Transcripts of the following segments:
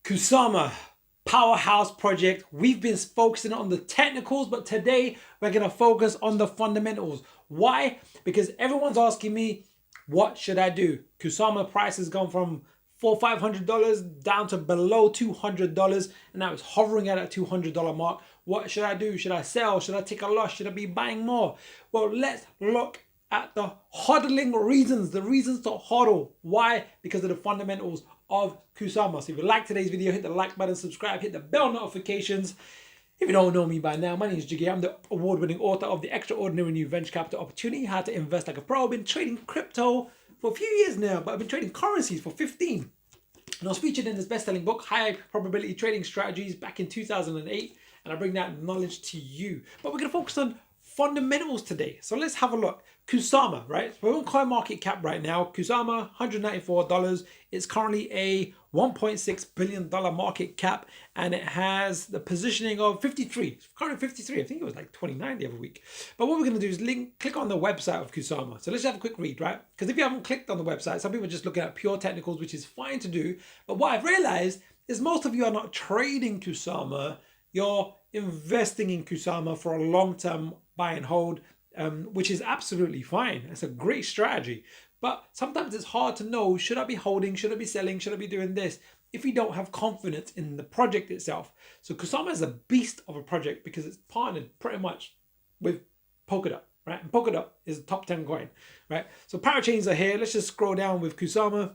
Kusama, powerhouse project. We've been focusing on the technicals, but today we're going to focus on the fundamentals. Why? Because everyone's asking me, what should I do? Kusama price has gone from $400-500 down to below $200, and now it's hovering at that $200 mark. What should I do? Should I sell? Should I take a loss? Should I be buying more? Well, let's look at the hodling reasons, the reasons to hodl. Why? Because of the fundamentals of Kusama. So if you like today's video, hit the like button, subscribe, hit the bell notifications. If you don't know me by now, my name is Jiggy. I'm the award-winning author of The Extraordinary New Venture Capital Opportunity, How to Invest Like a Pro. I've been trading crypto for a few years now, but I've been trading currencies for 15. And I was featured in this best-selling book, High Probability Trading Strategies, back in 2008. And I bring that knowledge to you. But we're going to focus on fundamentals today. So let's have a look. Kusama, right? We're on CoinMarketCap right now. Kusama, $194. It's currently a $1.6 billion market cap, and it has the positioning of 53. It's currently 53. I think it was like 29 the other week. But what we're going to do is click on the website of Kusama. So let's have a quick read, right? Because if you haven't clicked on the website, some people are just looking at pure technicals, which is fine to do. But what I've realized is most of you are not trading Kusama. You're investing in Kusama for a long-term buy and hold, which is absolutely fine. It's a great strategy. But sometimes it's hard to know, should I be holding, should I be selling, should I be doing this, if you don't have confidence in the project itself. So Kusama is a beast of a project because it's partnered pretty much with Polkadot, right? And Polkadot is the top 10 coin, right? So parachains are here. Let's just scroll down with Kusama.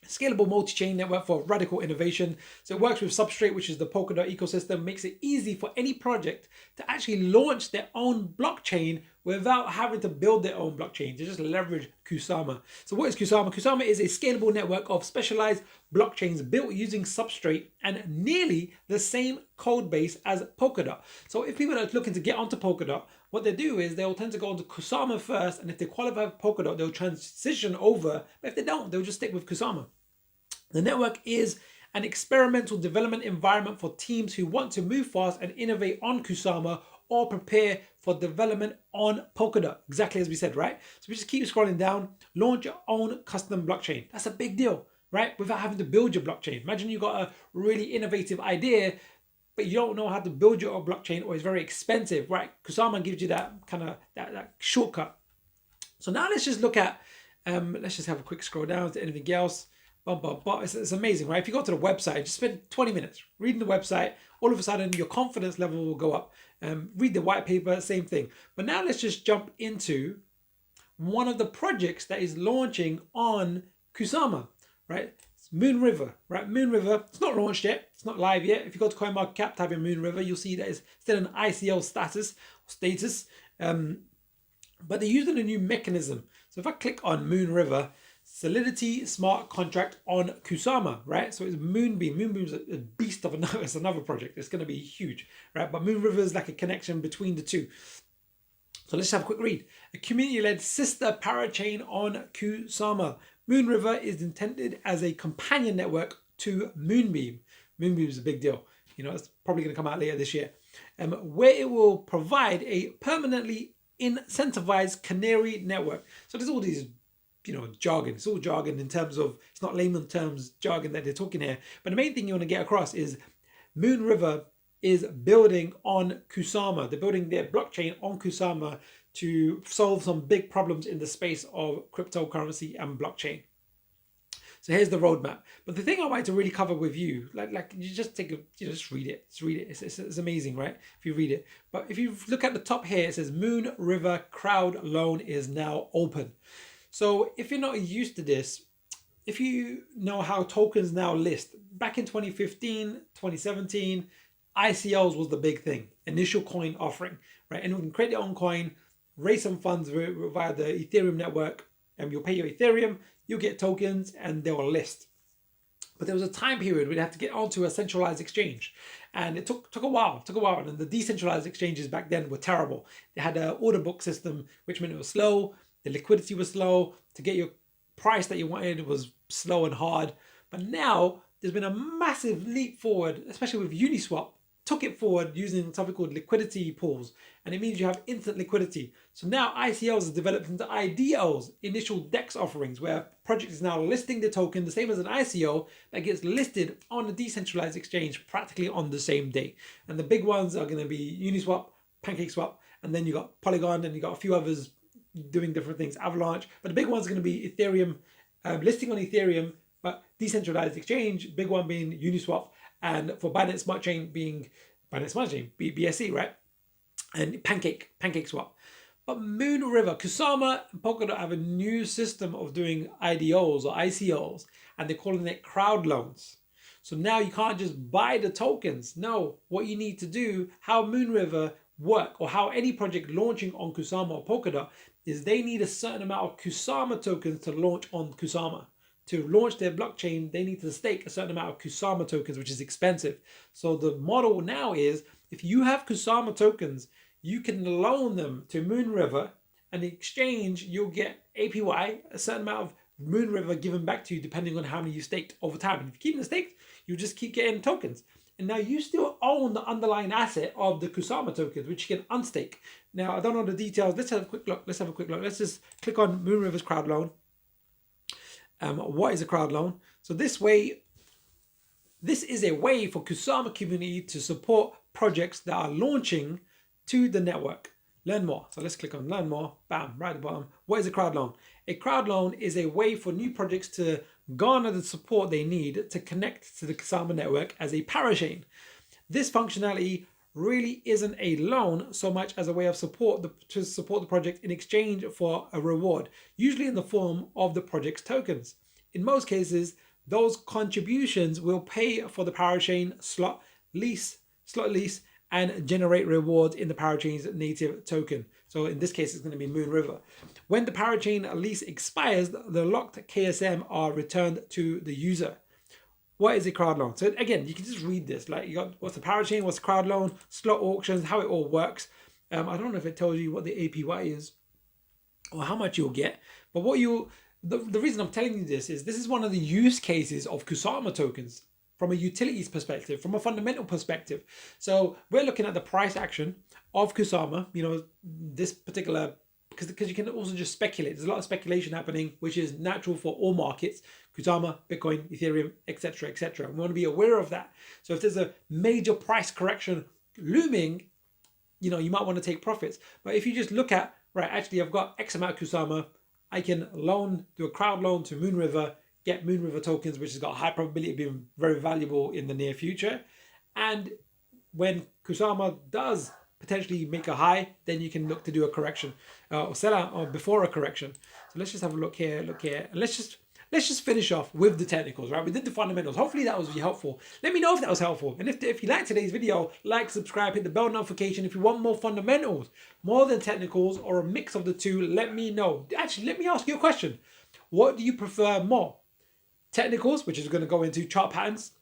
Scalable multi-chain network for radical innovation. So it works with Substrate, which is the Polkadot ecosystem, makes it easy for any project to actually launch their own blockchain without having to build their own blockchain. They just leverage Kusama. So what is Kusama? Kusama is a scalable network of specialized blockchains built using Substrate and nearly the same code base as Polkadot. So if people are looking to get onto Polkadot, what they do is they'll tend to go onto Kusama first, and if they qualify for Polkadot, they'll transition over. But if they don't, they'll just stick with Kusama. The network is an experimental development environment for teams who want to move fast and innovate on Kusama or prepare for development on Polkadot. Exactly as we said, right? So we just keep scrolling down. Launch your own custom blockchain. That's a big deal, right? Without having to build your blockchain. Imagine you got a really innovative idea, but you don't know how to build your own blockchain, or it's very expensive, right? Kusama gives you that kind of that shortcut. So now let's just look at, let's just have a quick scroll down to anything else. It's amazing, right? If you go to the website, just spend 20 minutes reading the website, all of a sudden your confidence level will go up. Read the white paper, same thing. But now let's just jump into one of the projects that is launching on Kusama, right? It's Moonriver, right? Moonriver, it's not launched yet. It's not live yet. If you go to CoinMarketCap, type in Moonriver, you'll see that it's still an ICO status. But they're using a new mechanism. So if I click on Moonriver, Solidity smart contract on Kusama, right? So it's Moonbeam. Moonbeam's a beast of another, it's another project. It's going to be huge, right? But Moonriver is like a connection between the two. So let's have a quick read. A community-led sister parachain on Kusama. Moonriver is intended as a companion network to Moonbeam. Moonbeam is a big deal. You know, it's probably going to come out later this year. Where it will provide a permanently incentivized canary network. So there's all these jargon. It's all jargon in terms of, it's not layman terms jargon that they're talking here. But the main thing you want to get across is Moonriver is building on Kusama. They're building their blockchain on Kusama to solve some big problems in the space of cryptocurrency and blockchain. So here's the roadmap. But the thing I wanted to really cover with you, like you just take a, just read it. Just read it. It's amazing, right? If you read it. But if you look at the top here, it says Moonriver crowd loan is now open. So if you're not used to this, if you know how tokens now list, back in 2015, 2017, ICOs was the big thing, initial coin offering, right? And you can create your own coin, raise some funds via the Ethereum network, and you'll pay your Ethereum, you'll get tokens, and they will list. But there was a time period where you had to get onto a centralized exchange. And it took a while, And the decentralized exchanges back then were terrible. They had an order book system, which meant it was slow. The liquidity was slow. To get your price that you wanted was slow and hard. But now there's been a massive leap forward, especially with Uniswap, took it forward using something called liquidity pools, and it means you have instant liquidity. So now ICOs have developed into IDOs, initial DEX offerings, where a project is now listing the token the same as an ICO that gets listed on a decentralized exchange practically on the same day. And the big ones are going to be Uniswap, PancakeSwap, and then you got Polygon, and you got a few others doing different things, Avalanche. But the big one's going to be Ethereum, listing on Ethereum, but decentralized exchange, big one being Uniswap, and for Binance Smart Chain being Binance Smart Chain, BSC, right? And PancakeSwap. But Moonriver, Kusama, and Polkadot have a new system of doing IDOs or ICOs, and they're calling it crowd loans. So now you can't just buy the tokens. No, what you need to do, how Moonriver work, or how any project launching on Kusama or Polkadot, is they need a certain amount of Kusama tokens to launch on Kusama. To launch their blockchain, they need to stake a certain amount of Kusama tokens, which is expensive. So the model now is, if you have Kusama tokens, you can loan them to Moonriver, and in exchange, you'll get APY, a certain amount of Moonriver given back to you, depending on how many you staked over time. And if you keep them staked, you just keep getting tokens. And now you still own the underlying asset of the Kusama tokens, which you can unstake. Now, I don't know the details. Let's have a quick look. Let's just click on Moonriver's crowd loan. What is a crowd loan? So this is a way for Kusama community to support projects that are launching to the network. Learn more. So let's click on learn more. Bam, right at the bottom. What is a crowd loan? A crowd loan is a way for new projects to garner the support they need to connect to the Kusama network as a parachain. This functionality really isn't a loan so much as a way of to support the project in exchange for a reward, usually in the form of the project's tokens. In most cases, those contributions will pay for the parachain slot lease, and generate rewards in the parachain's native token. So in this case, it's going to be Moonriver. When the parachain lease expires, the locked KSM are returned to the user. What is a crowd loan? So again, you can just read this. Like, you got what's the parachain, what's the crowd loan, slot auctions, how it all works. I don't know if it tells you what the APY is or how much you'll get. But the reason I'm telling you this is one of the use cases of Kusama tokens from a utilities perspective, from a fundamental perspective. So we're looking at the price action of Kusama, this particular, because you can also just speculate. There's a lot of speculation happening, which is natural for all markets, Kusama, Bitcoin, Ethereum, etc., etc. We want to be aware of that. So if there's a major price correction looming, you might want to take profits. But if you just look at, right, actually I've got X amount of Kusama, I can do a crowd loan to Moonriver, get Moonriver tokens, which has got a high probability of being very valuable in the near future. And when Kusama does potentially make a high, then you can look to do a correction or sell out or before a correction. So let's just have a look here, and let's just finish off with the technicals, right? We did the fundamentals. Hopefully that was really helpful. Let me know if that was helpful. And if you like today's video, like, subscribe, hit the bell notification. If you want more fundamentals, more than technicals, or a mix of the two, let me know. Actually, let me ask you a question. What do you prefer more? Technicals, which is going to go into chart patterns,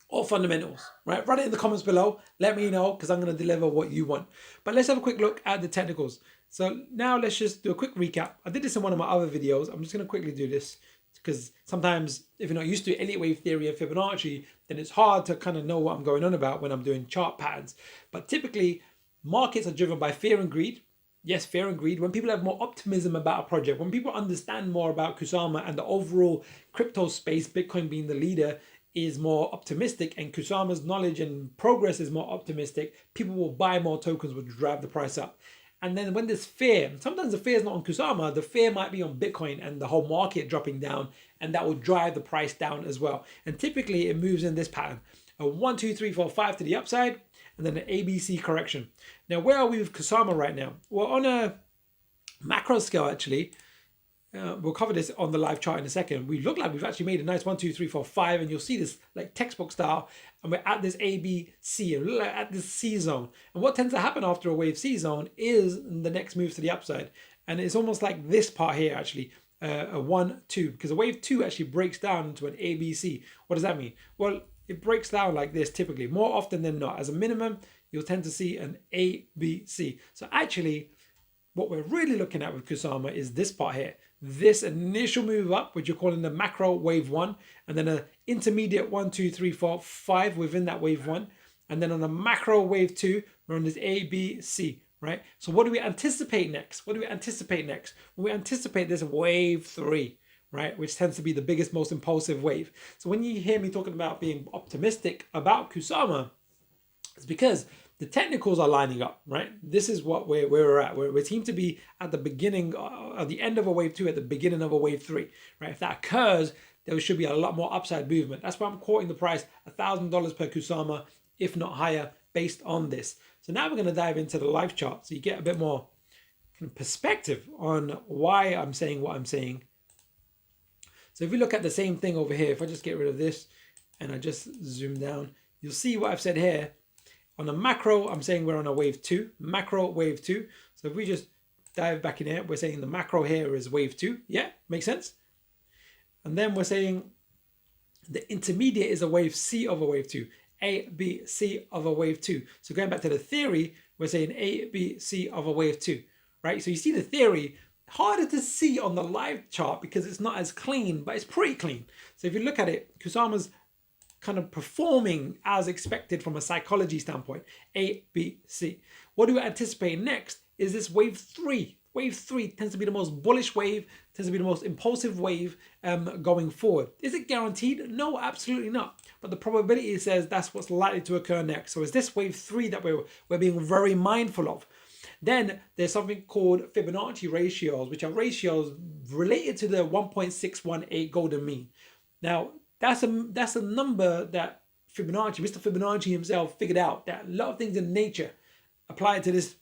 or fundamentals, right? Write it in the comments below. Let me know, because I'm going to deliver what you want. But let's have a quick look at the technicals. So now let's just do a quick recap. I did this in one of my other videos. I'm just going to quickly do this, because sometimes if you're not used to Elliott Wave theory and Fibonacci, then it's hard to kind of know what I'm going on about when I'm doing chart patterns. But typically, markets are driven by fear and greed. Yes, fear and greed. When people have more optimism about a project, when people understand more about Kusama and the overall crypto space, Bitcoin being the leader, is more optimistic, and Kusama's knowledge and progress is more optimistic, people will buy more tokens, which drive the price up. And then when there's fear, sometimes the fear is not on Kusama, the fear might be on Bitcoin and the whole market dropping down, and that will drive the price down as well. And typically it moves in this pattern: a 1, 2, 3, 4, 5 to the upside, and then an ABC correction. Now, where are we with Kusama right now? Well, on a macro scale, actually, we'll cover this on the live chart in a second. We look like we've actually made a nice 1, 2, 3, 4, 5, and you'll see this like textbook style, and we're at this ABC, and we're at this C zone. And what tends to happen after a wave C zone is the next move to the upside. And it's almost like this part here, actually, a 1, 2, because a wave 2 actually breaks down into an ABC. What does that mean? Well, it breaks down like this typically, more often than not. As a minimum, you'll tend to see an ABC. So actually, what we're really looking at with Kusama is this part here. This initial move up, which you're calling the macro wave 1, and then an intermediate 1, 2, 3, 4, 5 within that wave 1. And then on the macro wave 2, we're on this A, B, C, right? So what do we anticipate next? What do we anticipate next? Well, we anticipate this wave 3, right? Which tends to be the biggest, most impulsive wave. So when you hear me talking about being optimistic about Kusama, it's because the technicals are lining up, right? This is what where we're at. We seem to be at the beginning, at the end of a wave 2, at the beginning of a wave 3, right? If that occurs, there should be a lot more upside movement. That's why I'm quoting the price $1,000 per Kusama, if not higher, based on this. So now we're going to dive into the live chart so you get a bit more kind of perspective on why I'm saying what I'm saying. So if you look at the same thing over here, if I just get rid of this and I just zoom down, you'll see what I've said here. On the macro, I'm saying we're on a wave 2, macro wave 2. So if we just dive back in here, we're saying the macro here is wave 2. Yeah, makes sense. And then we're saying the intermediate is a wave C of a wave 2, A, B, C of a wave 2. So going back to the theory, we're saying A, B, C of a wave 2, right? So you see the theory, harder to see on the live chart because it's not as clean, but it's pretty clean. So if you look at it, Kusama's kind of performing as expected from a psychology standpoint, A, B, C. What do we anticipate next is this wave 3. Wave 3 tends to be the most bullish wave, tends to be the most impulsive wave going forward. Is it guaranteed? No, absolutely not. But the probability says that's what's likely to occur next. So it's this wave 3 that we're being very mindful of. Then there's something called Fibonacci ratios, which are ratios related to the 1.618 golden mean. Now, that's a number that Mr. Fibonacci himself figured out, that a lot of things in nature apply to this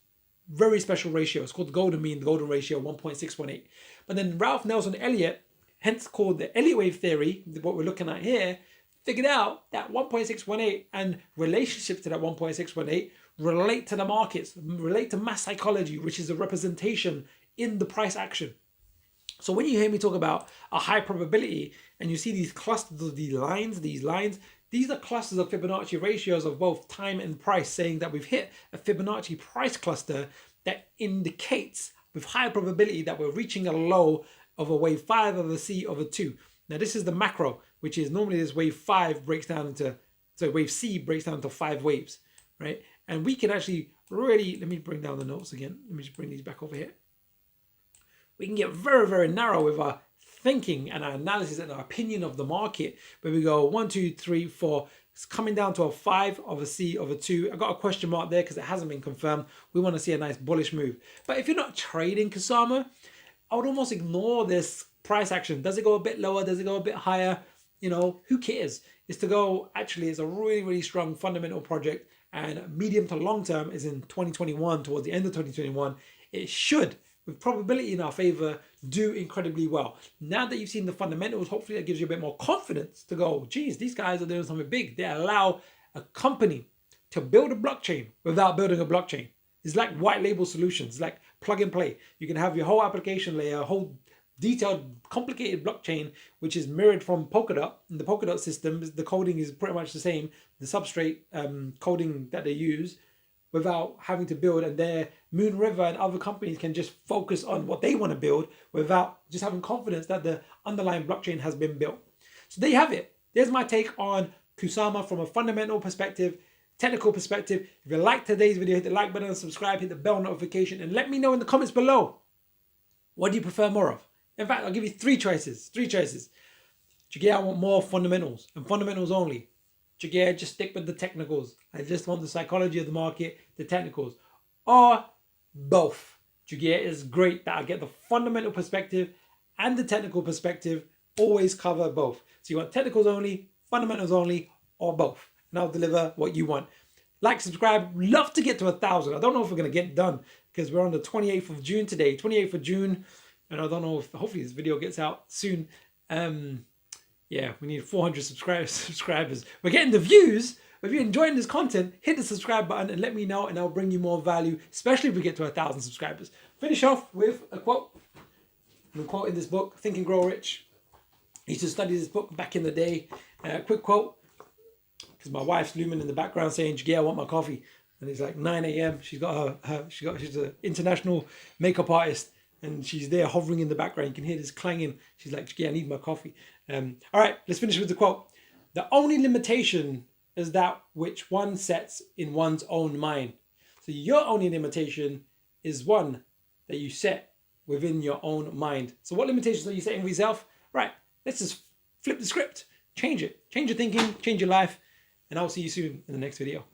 very special ratio. It's called the golden mean, the golden ratio, 1.618. But then Ralph Nelson Elliott, hence called the Elliott Wave theory, what we're looking at here, figured out that 1.618 and relationships to that 1.618 relate to the markets, relate to mass psychology, which is a representation in the price action. So when you hear me talk about a high probability and you see these clusters of these lines, these are clusters of Fibonacci ratios of both time and price, saying that we've hit a Fibonacci price cluster that indicates with high probability that we're reaching a low of a wave 5 of a C of a 2. Now this is the macro, which is normally this wave 5 breaks down into, so wave C breaks down into 5 waves, right? And we can actually really, let me bring down the notes again. Let me just bring these back over here. We can get very, very narrow with our thinking and our analysis and our opinion of the market, where we go 1, 2, 3, 4. It's coming down to a 5 of a C of a 2. I got a question mark there because it hasn't been confirmed. We want to see a nice bullish move. But if you're not trading Kusama, I would almost ignore this price action. Does it go a bit lower? Does it go a bit higher? You know, who cares? It's to go, actually, it's a really, really strong fundamental project, and medium to long term is in 2021, towards the end of 2021. It should, with probability in our favor, do incredibly well. Now that you've seen the fundamentals, hopefully that gives you a bit more confidence to go, geez, these guys are doing something big. They allow a company to build a blockchain without building a blockchain. It's like white label solutions, like plug and play. You can have your whole application layer, a whole detailed, complicated blockchain, which is mirrored from Polkadot. In the Polkadot system, the coding is pretty much the same, the substrate coding that they use, without having to build, and their Moonriver and other companies can just focus on what they want to build without just having confidence that the underlying blockchain has been built. So there you have it. There's my take on Kusama from a fundamental perspective, technical perspective. If you like today's video, hit the like button and subscribe, hit the bell notification, and let me know in the comments below, what do you prefer more of? In fact, I'll give you three choices. Jagir, I want more fundamentals and fundamentals only. Jagir, just stick with the technicals. I just want the psychology of the market, the technicals. Or both. Jagir, is great that I get the fundamental perspective and the technical perspective. Always cover both. So you want technicals only, fundamentals only, or both. And I'll deliver what you want. Like, subscribe. Love to get to 1,000. I don't know if we're going to get done because we're on the 28th of June today. 28th of June. And I don't know if, hopefully this video gets out soon. Yeah, we need 400 subscribers. We're getting the views. If you're enjoying this content, hit the subscribe button and let me know, and I'll bring you more value, especially if we get to 1,000 subscribers. Finish off with a quote. I'm quoting this book, Think and Grow Rich. I used to study this book back in the day. Quick quote, because my wife's looming in the background saying, "Yeah, I want my coffee." And it's like 9 a.m. She's an international makeup artist, and she's there hovering in the background. You can hear this clanging. She's like, "Yeah, I need my coffee." All right, let's finish with the quote. The only limitation is that which one sets in one's own mind. So your only limitation is one that you set within your own mind. So what limitations are you setting for yourself? Right, let's just flip the script, change it, change your thinking, change your life, and I'll see you soon in the next video.